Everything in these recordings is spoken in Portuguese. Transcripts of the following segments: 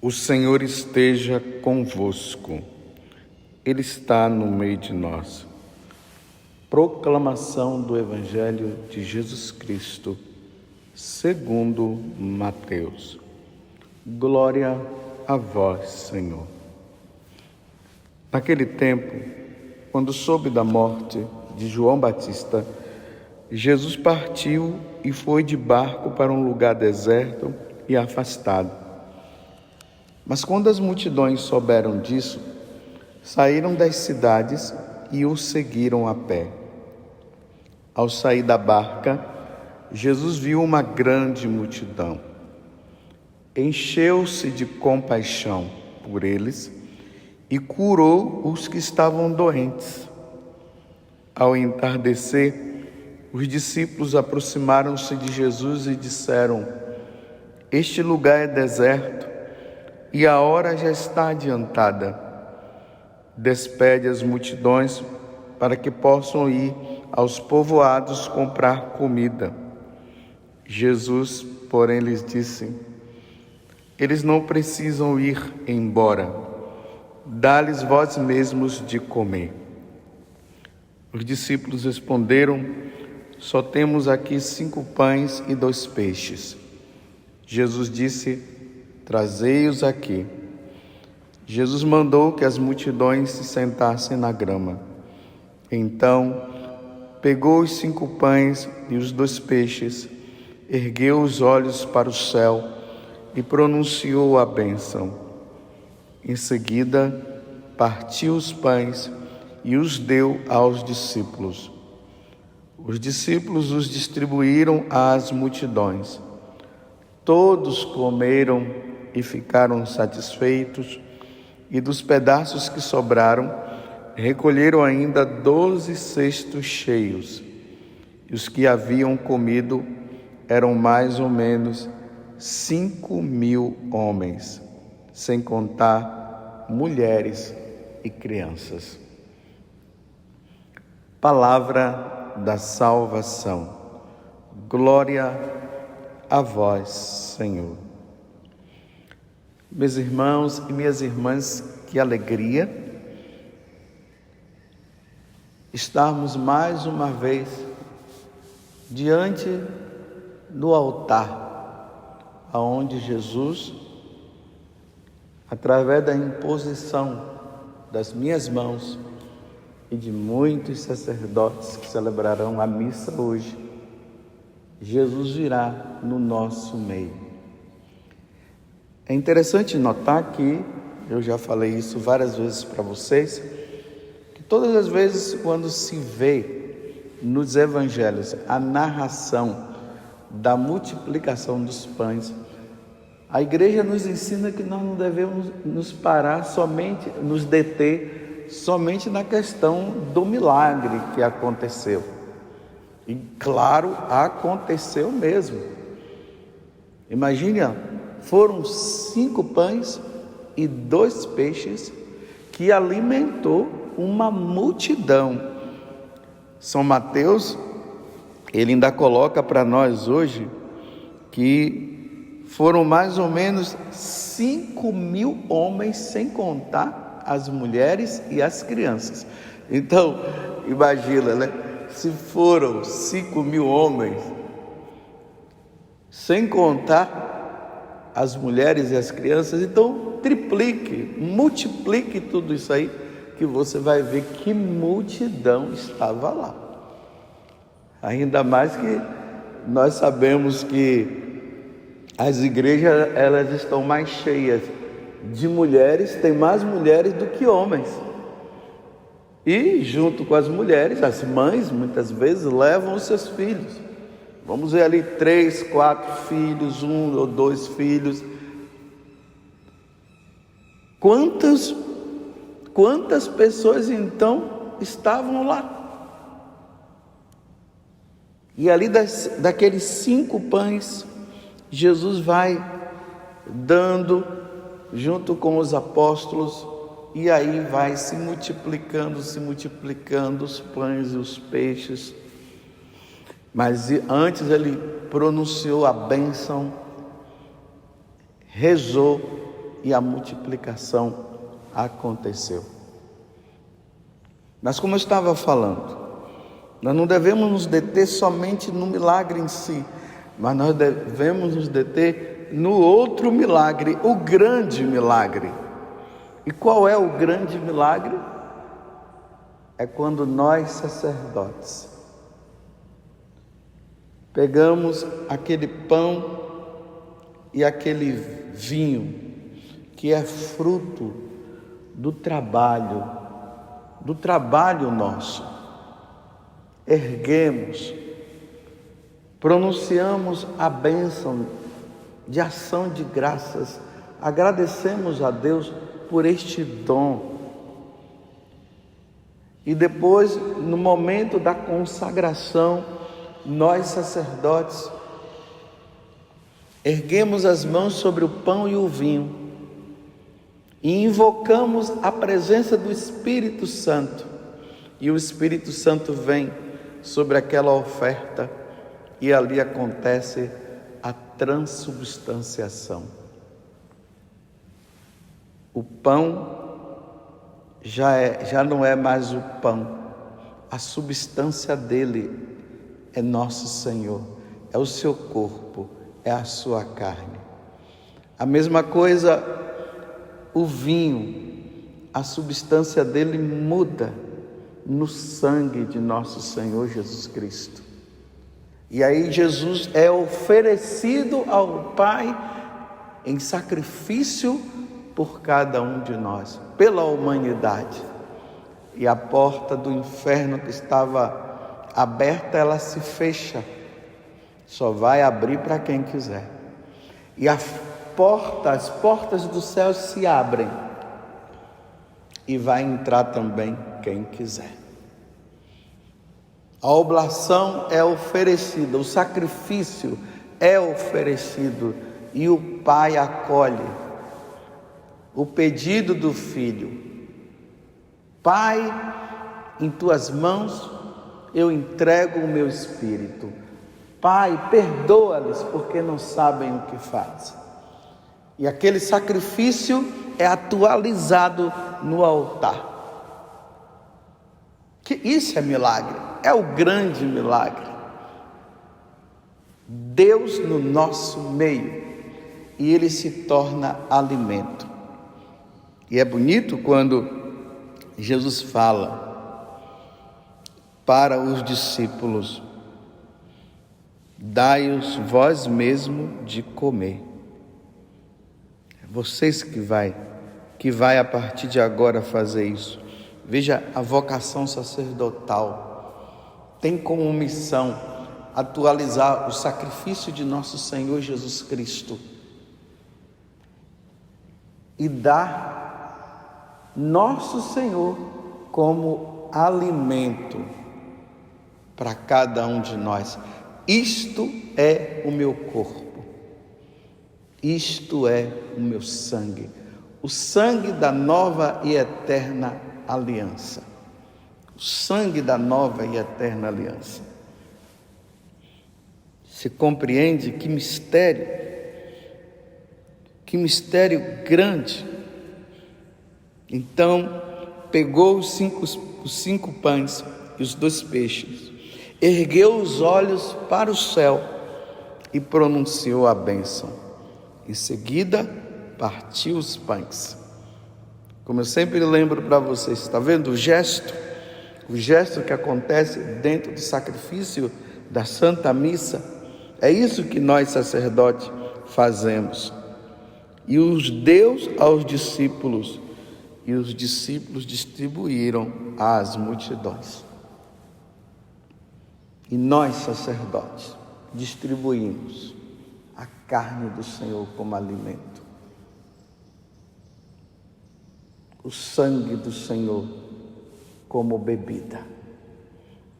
O Senhor esteja convosco, Ele está no meio de nós. Proclamação do Evangelho de Jesus Cristo, segundo Mateus. Glória a vós, Senhor. Naquele tempo, quando soube da morte de João Batista, Jesus partiu e foi de barco para um lugar deserto e afastado. Mas quando as multidões souberam disso, saíram das cidades e o seguiram a pé. Ao sair da barca, Jesus viu uma grande multidão. Encheu-se de compaixão por eles e curou os que estavam doentes. Ao entardecer, os discípulos aproximaram-se de Jesus e disseram: "Este lugar é deserto e a hora já está adiantada. Despede as multidões para que possam ir aos povoados comprar comida." Jesus, porém, lhes disse: "Eles não precisam ir embora. Dá-lhes vós mesmos de comer." Os discípulos responderam: "Só temos aqui 5 pães e 2 peixes." Jesus disse: "Trazei-os aqui." Jesus mandou que as multidões se sentassem na grama. Então, pegou os 5 pães e os 2 peixes, ergueu os olhos para o céu e pronunciou a bênção. Em seguida, partiu os pães e os deu aos discípulos. Os discípulos os distribuíram às multidões. Todos comeram e ficaram satisfeitos, e dos pedaços que sobraram, recolheram ainda 12 cestos cheios. E os que haviam comido eram mais ou menos 5.000 homens, sem contar mulheres e crianças. Palavra da salvação. Glória a vós, Senhor. Meus irmãos e minhas irmãs, que alegria estarmos mais uma vez diante do altar, aonde Jesus, através da imposição das minhas mãos e de muitos sacerdotes que celebrarão a missa hoje, Jesus virá no nosso meio. É interessante notar que, eu já falei isso várias vezes para vocês, que todas as vezes quando se vê nos evangelhos a narração da multiplicação dos pães, a igreja nos ensina que nós não devemos nos parar somente, nos deter somente na questão do milagre que aconteceu. E claro, aconteceu mesmo. Imagine, foram 5 pães e 2 peixes que alimentou uma multidão. São Mateus, ele ainda coloca para nós hoje que foram mais ou menos 5.000 homens, sem contar as mulheres e as crianças. Então, imagina, né? Se foram 5.000 homens, sem contar as mulheres e as crianças, então triplique, multiplique tudo isso aí, que você vai ver que multidão estava lá. Ainda mais que nós sabemos que as igrejas, elas estão mais cheias de mulheres, tem mais mulheres do que homens. E junto com as mulheres, as mães muitas vezes levam os seus filhos. Vamos ver ali 3, 4 filhos, 1 ou 2 filhos. Quantas pessoas então estavam lá? E ali daqueles 5 pães, Jesus vai dando junto com os apóstolos, e aí vai se multiplicando os pães e os peixes. Mas antes ele pronunciou a bênção, rezou e a multiplicação aconteceu. Mas como eu estava falando, nós não devemos nos deter somente no milagre em si, mas nós devemos nos deter no outro milagre, o grande milagre. E qual é o grande milagre? É quando nós, sacerdotes, pegamos aquele pão e aquele vinho, que é fruto do trabalho nosso, erguemos, pronunciamos a bênção de ação de graças, agradecemos a Deus por este dom. E depois, no momento da consagração, nós sacerdotes erguemos as mãos sobre o pão e o vinho e invocamos a presença do Espírito Santo. E o Espírito Santo vem sobre aquela oferta e ali acontece a transubstanciação. O pão já não é mais o pão, a substância dele é nosso Senhor, é o seu corpo, é a sua carne. A mesma coisa, o vinho, a substância dele muda no sangue de nosso Senhor Jesus Cristo. E aí Jesus é oferecido ao Pai em sacrifício por cada um de nós, pela humanidade. E a porta do inferno que estava aberta, ela se fecha. Só vai abrir para quem quiser. E as portas do céu se abrem. E vai entrar também quem quiser. A oblação é oferecida, o sacrifício é oferecido e o Pai acolhe o pedido do Filho. Pai, em tuas mãos eu entrego o meu espírito. Pai, perdoa-lhes porque não sabem o que fazem. E aquele sacrifício é atualizado no altar. Que isso é milagre, é o grande milagre. Deus no nosso meio e Ele se torna alimento. E é bonito quando Jesus fala para os discípulos: dai-os vós mesmo de comer. É vocês que vai a partir de agora fazer isso. Veja, a vocação sacerdotal tem como missão atualizar o sacrifício de nosso Senhor Jesus Cristo e dar nosso Senhor como alimento para cada um de nós. Isto é o meu corpo, isto é o meu sangue, o sangue da nova e eterna aliança, o sangue da nova e eterna aliança. Se compreende que mistério grande. Então, pegou os cinco pães e os 2 peixes, ergueu os olhos para o céu e pronunciou a bênção. Em seguida, partiu os pães. Como eu sempre lembro para vocês, está vendo o gesto que acontece dentro do sacrifício da Santa Missa? É isso que nós sacerdotes fazemos. E os deu aos discípulos, e os discípulos distribuíram às multidões. E nós, sacerdotes, distribuímos a carne do Senhor como alimento, o sangue do Senhor como bebida,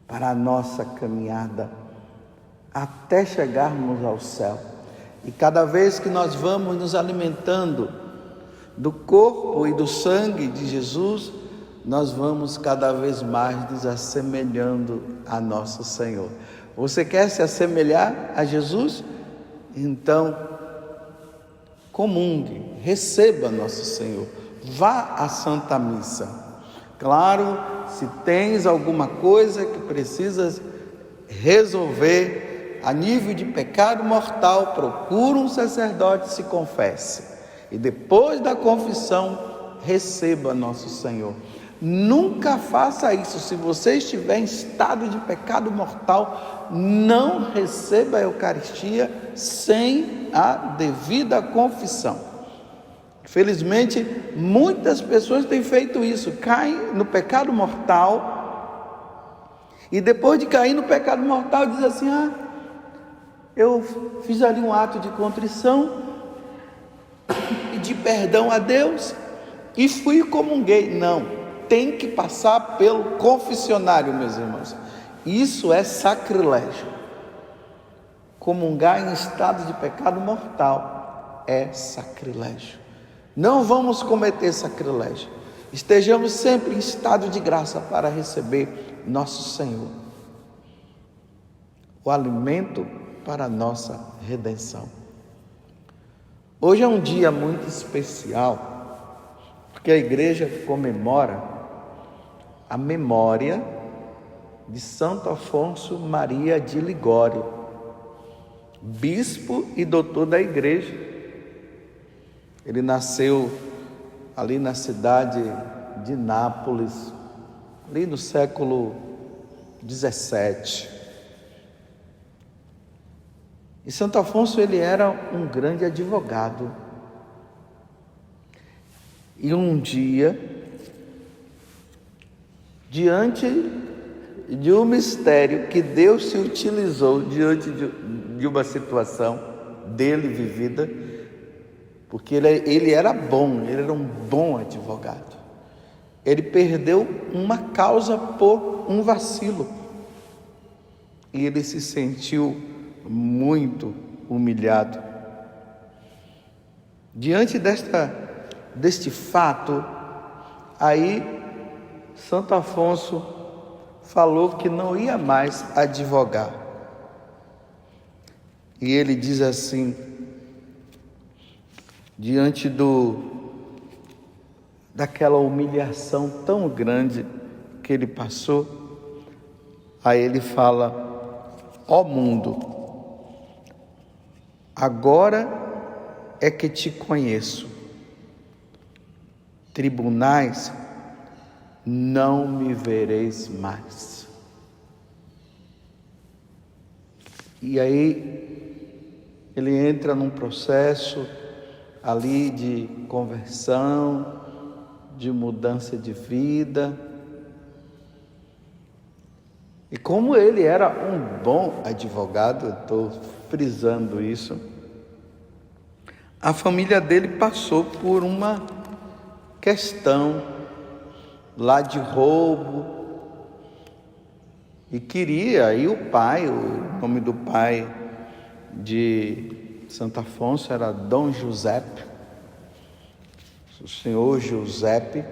para a nossa caminhada até chegarmos ao céu. E cada vez que nós vamos nos alimentando do corpo e do sangue de Jesus, nós vamos cada vez mais nos assemelhando a nosso Senhor. Você quer se assemelhar a Jesus? Então, comungue, receba Nosso Senhor, vá à Santa Missa. Claro, se tens alguma coisa que precisas resolver a nível de pecado mortal, procura um sacerdote e se confesse. E depois da confissão, receba Nosso Senhor. Nunca faça isso. Se você estiver em estado de pecado mortal, não receba a Eucaristia sem a devida confissão. Felizmente, muitas pessoas têm feito isso, caem no pecado mortal e depois de cair no pecado mortal diz assim: eu fiz ali um ato de contrição, pedi perdão a Deus e fui e comunguei. Não, tem que passar pelo confessionário, meus irmãos. Isso é sacrilégio. Comungar em estado de pecado mortal é sacrilégio. Não vamos cometer sacrilégio. Estejamos sempre em estado de graça para receber Nosso Senhor, o alimento para a nossa redenção. Hoje é um dia muito especial, porque a igreja comemora a memória de Santo Afonso Maria de Ligório, bispo e doutor da igreja. Ele nasceu ali na cidade de Nápoles, ali no século 17. E Santo Afonso, ele era um grande advogado. E um dia, diante de um mistério que Deus se utilizou diante de uma situação dele vivida, porque ele era bom, ele era um bom advogado. Ele perdeu uma causa por um vacilo. E ele se sentiu muito humilhado. Diante deste fato, aí Santo Afonso falou que não ia mais advogar. E ele diz assim, diante daquela humilhação tão grande que ele passou, aí ele fala: ó mundo, agora é que te conheço, tribunais não me vereis mais. E aí ele entra num processo ali de conversão, de mudança de vida. E como ele era um bom advogado, eu estou frisando isso, a família dele passou por uma questão lá de roubo, e queria, e o pai, o nome do pai de Santo Afonso era Dom Giuseppe, o senhor Giuseppe,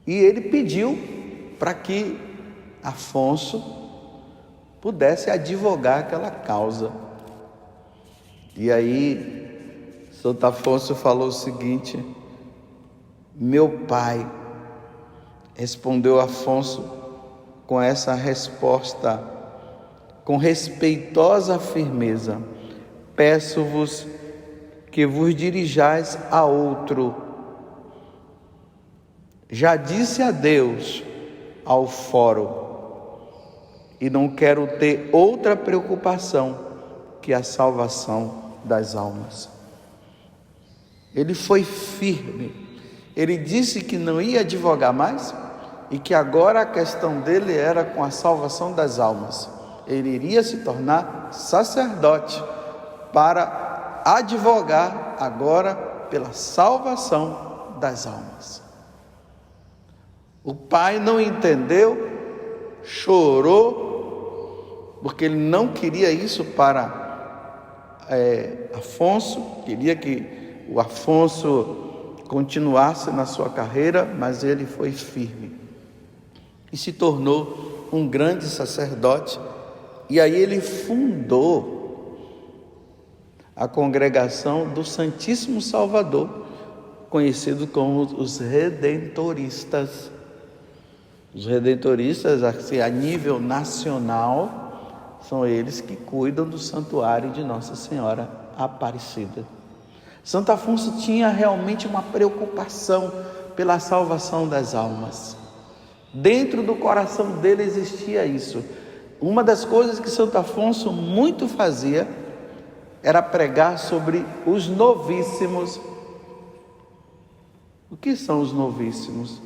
e ele pediu para que Afonso pudesse advogar aquela causa. E aí Santo Afonso falou o seguinte: meu pai, respondeu Afonso com essa resposta, com respeitosa firmeza: peço-vos que vos dirijais a outro. Já disse adeus ao fórum e não quero ter outra preocupação que a salvação das almas. Ele foi firme. Ele disse que não ia advogar mais e que agora a questão dele era com a salvação das almas. Ele iria se tornar sacerdote para advogar agora pela salvação das almas. O pai não entendeu, chorou, porque ele não queria isso para Afonso, queria que o Afonso continuasse na sua carreira, mas ele foi firme e se tornou um grande sacerdote. E aí ele fundou a congregação do Santíssimo Salvador, conhecido como os Redentoristas. Os Redentoristas, assim, a nível nacional, são eles que cuidam do santuário de Nossa Senhora Aparecida. Santo Afonso tinha realmente uma preocupação pela salvação das almas. Dentro do coração dele existia isso. Uma das coisas que Santo Afonso muito fazia era pregar sobre os novíssimos. O que são os novíssimos?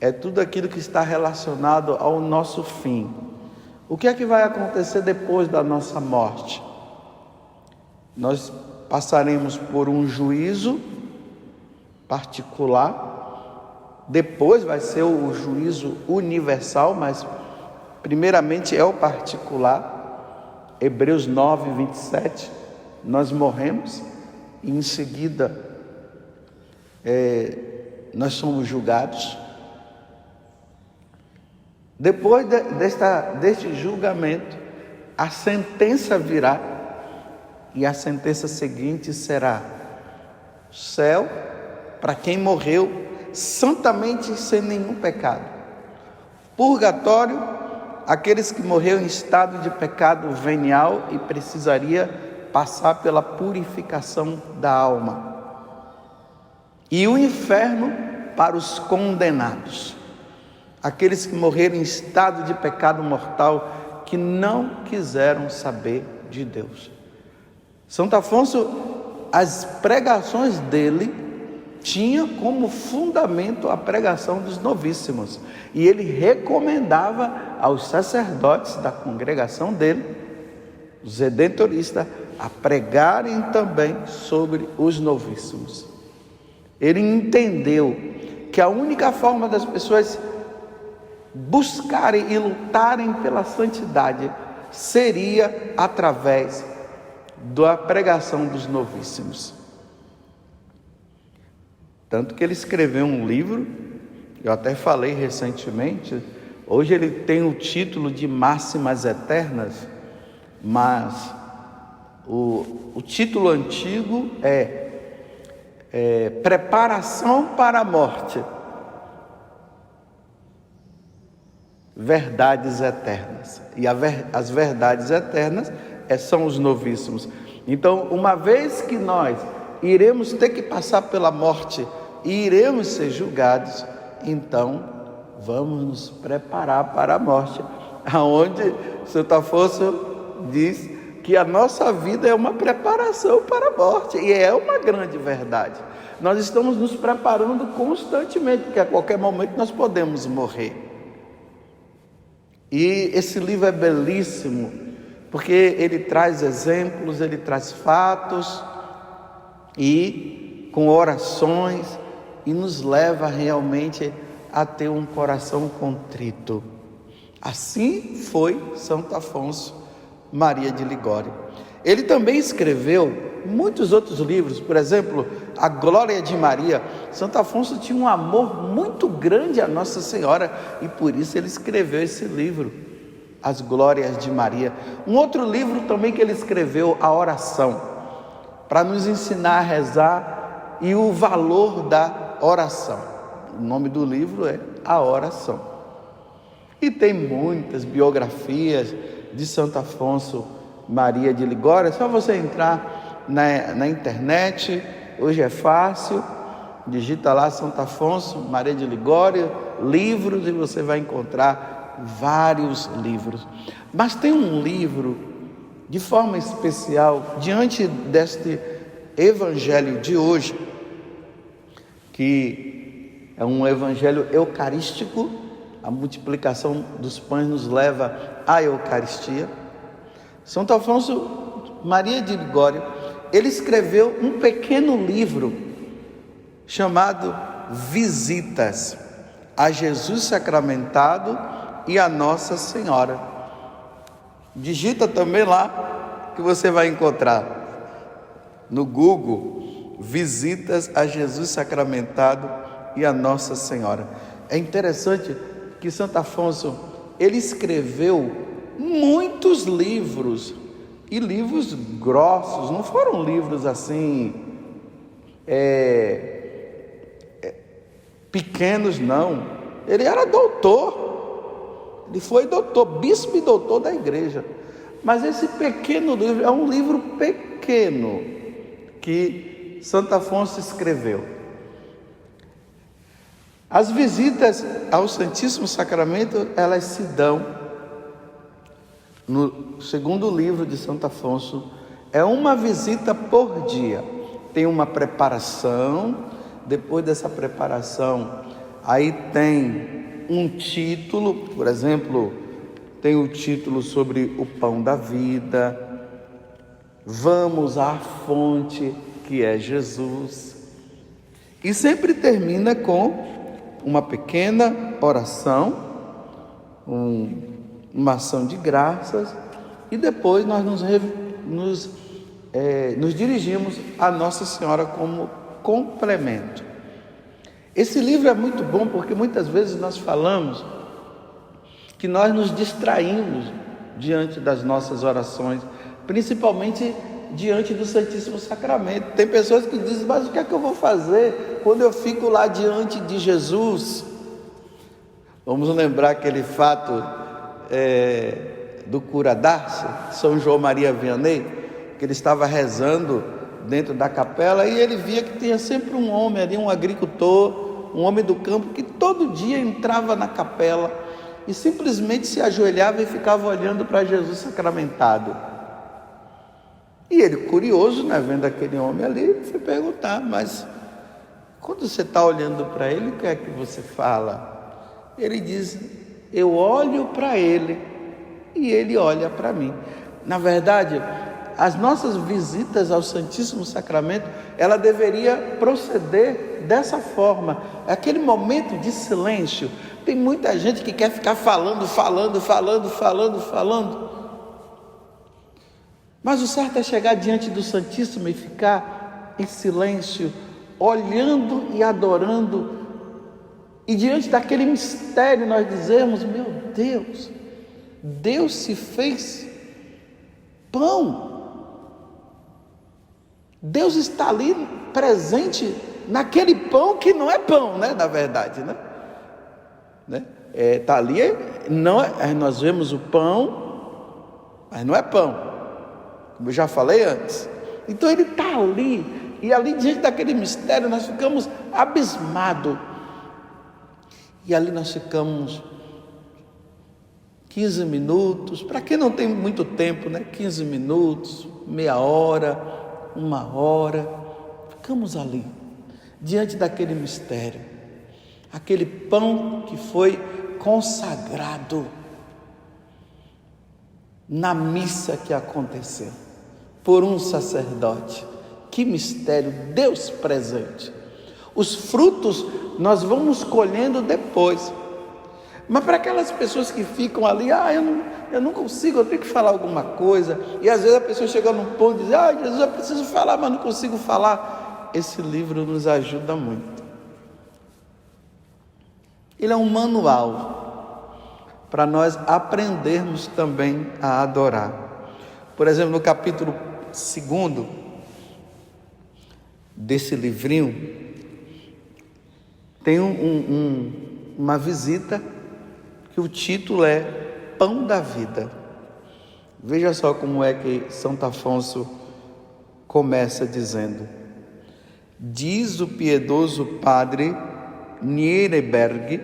É tudo aquilo que está relacionado ao nosso fim. O que é que vai acontecer depois da nossa morte? Nós passaremos por um juízo particular, depois vai ser o juízo universal, mas primeiramente é o particular. Hebreus 9, 27, nós morremos e em seguida nós somos julgados. Depois deste julgamento, a sentença virá, e a sentença seguinte será céu para quem morreu santamente sem nenhum pecado, purgatório aqueles que morreram em estado de pecado venial e precisaria passar pela purificação da alma, e o inferno para os condenados, aqueles que morreram em estado de pecado mortal, que não quiseram saber de Deus. Santo Afonso, as pregações dele tinham como fundamento a pregação dos novíssimos, e ele recomendava aos sacerdotes da congregação dele, os redentoristas, a pregarem também sobre os novíssimos. Ele entendeu que a única forma das pessoas buscarem e lutarem pela santidade seria através da pregação dos novíssimos. Tanto que ele escreveu um livro, eu até falei recentemente, hoje ele tem o título de Máximas Eternas, mas o título antigo é Preparação para a Morte, Verdades Eternas. E as verdades eternas são os novíssimos. Então, uma vez que nós iremos ter que passar pela morte e iremos ser julgados, então vamos nos preparar para a morte, aonde Santo Afonso diz que a nossa vida é uma preparação para a morte, e é uma grande verdade. Nós estamos nos preparando constantemente, porque a qualquer momento nós podemos morrer. E esse livro é belíssimo, porque ele traz exemplos, ele traz fatos, e com orações, e nos leva realmente a ter um coração contrito. Assim foi Santo Afonso Maria de Ligório. Ele também escreveu muitos outros livros, por exemplo, A Glória de Maria. Santo Afonso tinha um amor muito grande a Nossa Senhora, e por isso ele escreveu esse livro, As Glórias de Maria. Um outro livro também que ele escreveu, A Oração, para nos ensinar a rezar e o valor da oração. O nome do livro é A Oração. E tem muitas biografias de Santo Afonso Maria de Ligório. É só você entrar na internet, hoje é fácil, digita lá Santo Afonso Maria de Ligório, livros, e você vai encontrar vários livros. Mas tem um livro, de forma especial, diante deste evangelho de hoje, que é um evangelho eucarístico. A multiplicação dos pães nos leva à Eucaristia. Santo Afonso Maria de Ligório, ele escreveu um pequeno livro chamado Visitas a Jesus Sacramentado e a Nossa Senhora. Digita também lá que você vai encontrar no Google Visitas a Jesus Sacramentado e a Nossa Senhora. É interessante que Santo Afonso, ele escreveu muitos livros e livros grossos, não foram livros assim, pequenos, não. Ele era doutor, ele foi doutor, bispo e doutor da igreja. Mas esse pequeno livro é um livro pequeno que Santo Afonso escreveu. As visitas ao Santíssimo Sacramento, elas se dão no segundo livro de Santo Afonso. É uma visita por dia. Tem uma preparação, depois dessa preparação, aí tem um título, por exemplo, tem o título sobre o pão da vida, vamos à fonte que é Jesus, e sempre termina com uma pequena oração, uma ação de graças, e depois nós nos dirigimos a Nossa Senhora como complemento. Esse livro é muito bom porque muitas vezes nós falamos que nós nos distraímos diante das nossas orações, principalmente diante do Santíssimo Sacramento. Tem pessoas que dizem, mas o que é que eu vou fazer quando eu fico lá diante de Jesus? Vamos lembrar aquele fato do cura d'Arce, São João Maria Vianney, que ele estava rezando dentro da capela e ele via que tinha sempre um homem ali, um agricultor, um homem do campo, que todo dia entrava na capela e simplesmente se ajoelhava e ficava olhando para Jesus sacramentado. E ele, curioso, né, vendo aquele homem ali, foi perguntar, mas quando você está olhando para ele, o que é que você fala? Ele diz, eu olho para ele e ele olha para mim. Na verdade, as nossas visitas ao Santíssimo Sacramento, ela deveria proceder dessa forma. Aquele momento de silêncio. Tem muita gente que quer ficar falando. Mas o certo é chegar diante do Santíssimo e ficar em silêncio, olhando e adorando. E diante daquele mistério nós dizemos, meu Deus, Deus se fez pão. Deus está ali presente naquele pão que não é pão, né? Na verdade, né? Está ali, não é, nós vemos o pão, mas não é pão, como eu já falei antes. Então ele está ali, e ali diante daquele mistério nós ficamos abismados. E ali nós ficamos 15 minutos, para quem não tem muito tempo, né? 15 minutos, meia hora, 1 hora, ficamos ali, diante daquele mistério, aquele pão que foi consagrado na missa que aconteceu, por um sacerdote. Que mistério, Deus presente. Os frutos nós vamos colhendo depois, mas para aquelas pessoas que ficam ali, eu não consigo, eu tenho que falar alguma coisa, e às vezes a pessoa chega num ponto e diz, Jesus, eu preciso falar, mas não consigo falar. Esse livro nos ajuda muito. Ele é um manual para nós aprendermos também a adorar. Por exemplo, no capítulo 2 desse livrinho, tem uma visita que o título é Pão da Vida. Veja só como é que Santo Afonso começa dizendo: diz o piedoso padre Nierenberg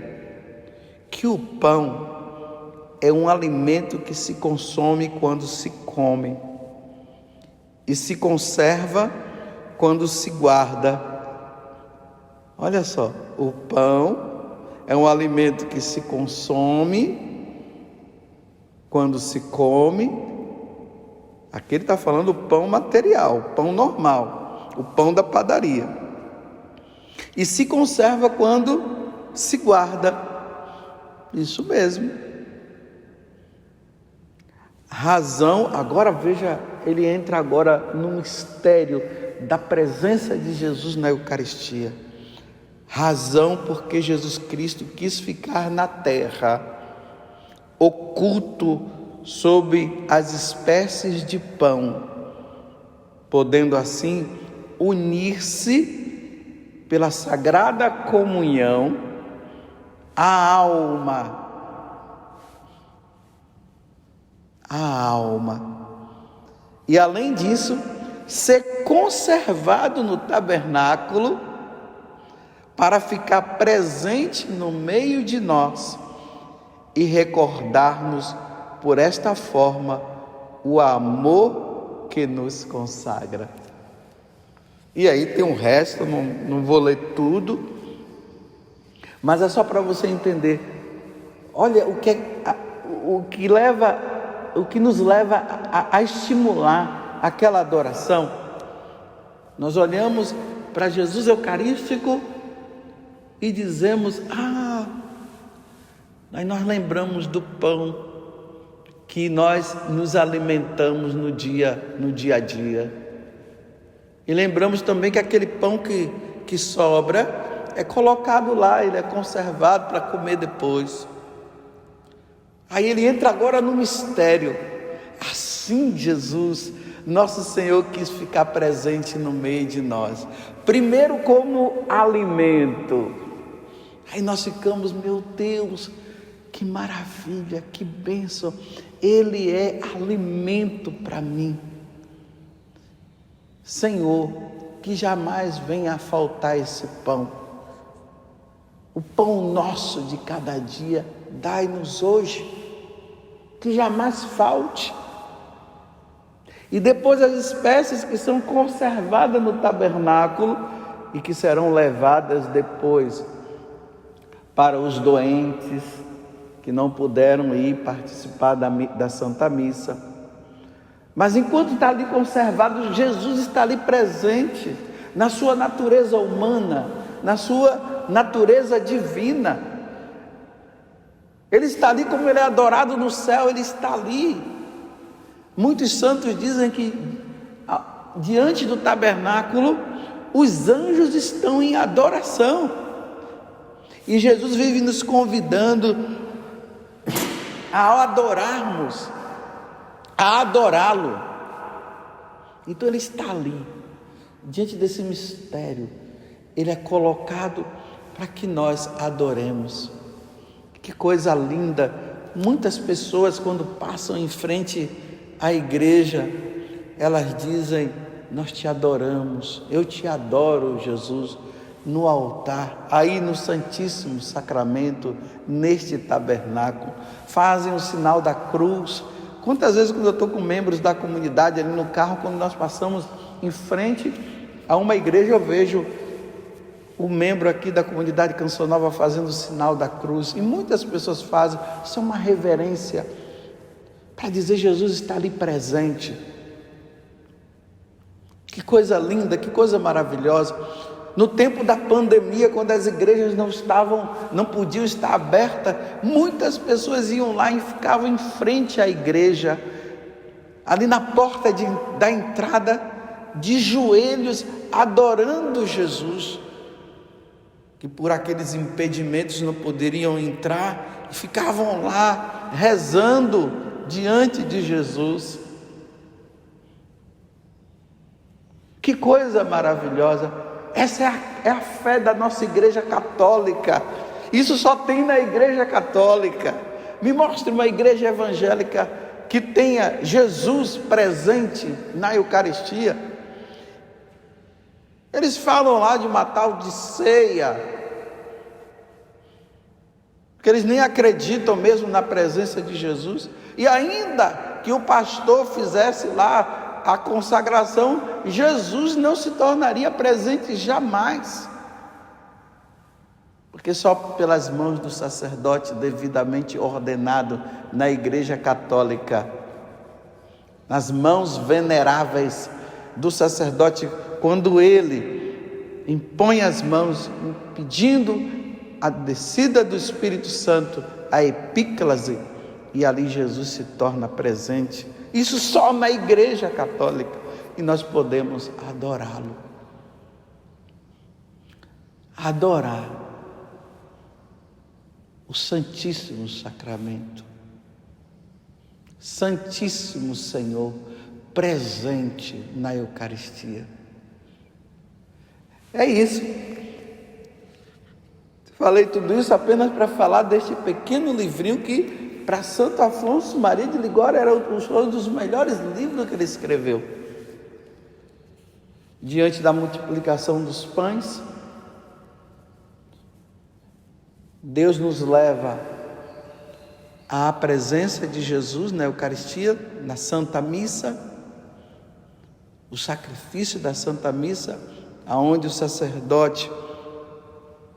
que o pão é um alimento que se consome quando se come e se conserva quando se guarda. Olha só, o pão é um alimento que se consome quando se come. Aqui ele está falando do pão material, o pão normal, o pão da padaria. E se conserva quando se guarda. Isso mesmo. Razão, agora veja, ele entra agora no mistério da presença de Jesus na Eucaristia. Razão porque Jesus Cristo quis ficar na terra, oculto sobre as espécies de pão, podendo assim unir-se pela sagrada comunhão a alma. E além disso, ser conservado no tabernáculo para ficar presente no meio de nós e recordarmos por esta forma o amor que nos consagra. E aí tem um resto, não vou ler tudo, mas é só para você entender. Olha o que nos leva a estimular aquela adoração. Nós olhamos para Jesus Eucarístico e dizemos: aí nós lembramos do pão que nós nos alimentamos no dia a dia. E lembramos também que aquele pão que sobra é colocado lá, ele é conservado para comer depois. Aí ele entra agora no mistério. Assim Jesus, nosso Senhor, quis ficar presente no meio de nós. Primeiro como alimento. Aí nós ficamos: meu Deus, que maravilha, que bênção. Ele é alimento para mim. Senhor, que jamais venha a faltar esse pão. O pão nosso de cada dia, dai-nos hoje. Que jamais falte. E depois as espécies que são conservadas no tabernáculo e que serão levadas depois para os doentes que não puderam ir participar da Santa Missa. Mas enquanto está ali conservado, Jesus está ali presente na sua natureza humana, na sua natureza divina. Ele está ali como ele é adorado no céu, ele está ali. Muitos santos dizem que diante do tabernáculo os anjos estão em adoração. E Jesus vive nos convidando a adorarmos, a adorá-lo. Então ele está ali, diante desse mistério. Ele é colocado para que nós adoremos. Que coisa linda! Muitas pessoas, quando passam em frente à igreja, elas dizem: nós te adoramos, eu te adoro, Jesus, no altar, aí no Santíssimo Sacramento, neste tabernáculo. Fazem o sinal da cruz. Quantas vezes, quando eu estou com membros da comunidade ali no carro, quando nós passamos em frente a uma igreja, eu vejo o membro aqui da comunidade Canção Nova fazendo o sinal da cruz, e muitas pessoas fazem. Isso é uma reverência para dizer: Jesus está ali presente. Que coisa linda, que coisa maravilhosa. No tempo da pandemia, quando as igrejas não podiam estar abertas, muitas pessoas iam lá e ficavam em frente à igreja, ali na porta da entrada, de joelhos, adorando Jesus, que por aqueles impedimentos não poderiam entrar, e ficavam lá rezando diante de Jesus. Que coisa maravilhosa! Essa é a fé da nossa igreja católica. Isso só tem na igreja católica. Me mostre uma igreja evangélica que tenha Jesus presente na Eucaristia. Eles falam lá de uma tal de ceia, porque eles nem acreditam mesmo na presença de Jesus. E ainda que o pastor fizesse lá a consagração, Jesus não se tornaria presente jamais, porque só pelas mãos do sacerdote devidamente ordenado na igreja católica, nas mãos veneráveis do sacerdote, quando ele impõe as mãos pedindo a descida do Espírito Santo, a epíclase, e ali Jesus se torna presente. Isso só na igreja católica, e nós podemos adorá-lo. Adorar o Santíssimo Sacramento. Santíssimo Senhor, presente na Eucaristia. É isso. Falei tudo isso apenas para falar deste pequeno livrinho que, para Santo Afonso Maria de Ligório, era um dos melhores livros que ele escreveu. Diante da multiplicação dos pães, Deus nos leva à presença de Jesus na Eucaristia, na Santa Missa, o sacrifício da Santa Missa, aonde o sacerdote,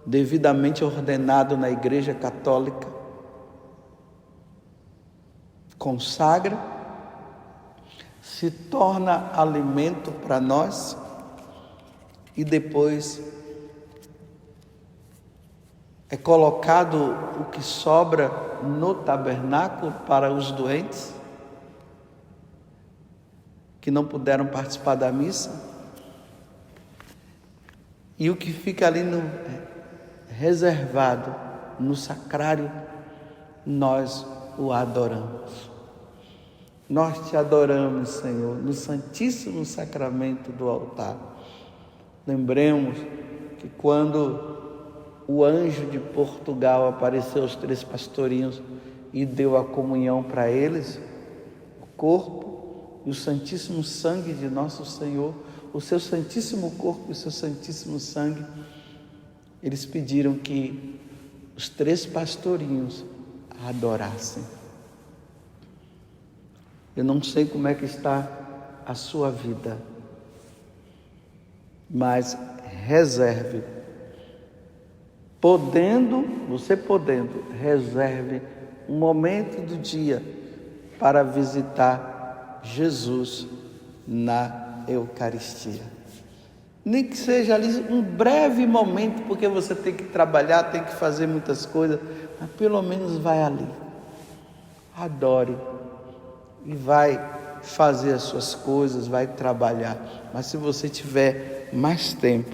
devidamente ordenado na Igreja Católica, consagra, se torna alimento para nós e depois é colocado o que sobra no tabernáculo para os doentes que não puderam participar da missa, e o que fica ali reservado no sacrário, nós o adoramos. Nós te adoramos, Senhor, no Santíssimo Sacramento do altar. Lembremos que quando o anjo de Portugal apareceu aos 3 pastorinhos e deu a comunhão para eles, o corpo e o santíssimo sangue de nosso Senhor, o seu santíssimo corpo e o seu santíssimo sangue, eles pediram que os 3 pastorinhos a adorassem. Eu não sei como é que está a sua vida, mas reserve, você podendo, reserve um momento do dia para visitar Jesus na Eucaristia. Nem que seja ali um breve momento, porque você tem que trabalhar, tem que fazer muitas coisas, mas pelo menos vai ali, adore e vai fazer as suas coisas, vai trabalhar. Mas se você tiver mais tempo,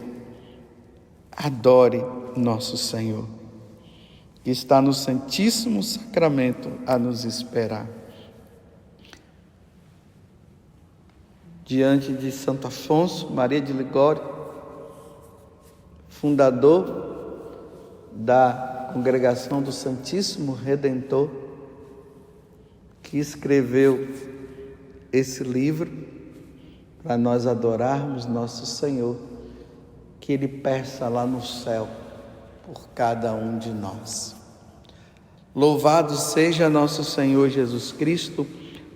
adore nosso Senhor, que está no Santíssimo Sacramento a nos esperar. Diante de Santo Afonso Maria de Ligório, fundador da Congregação do Santíssimo Redentor, que escreveu esse livro para nós adorarmos nosso Senhor, que Ele peça lá no céu por cada um de nós. Louvado seja nosso Senhor Jesus Cristo,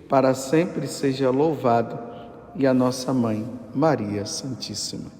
para sempre seja louvado, e a nossa Mãe, Maria Santíssima.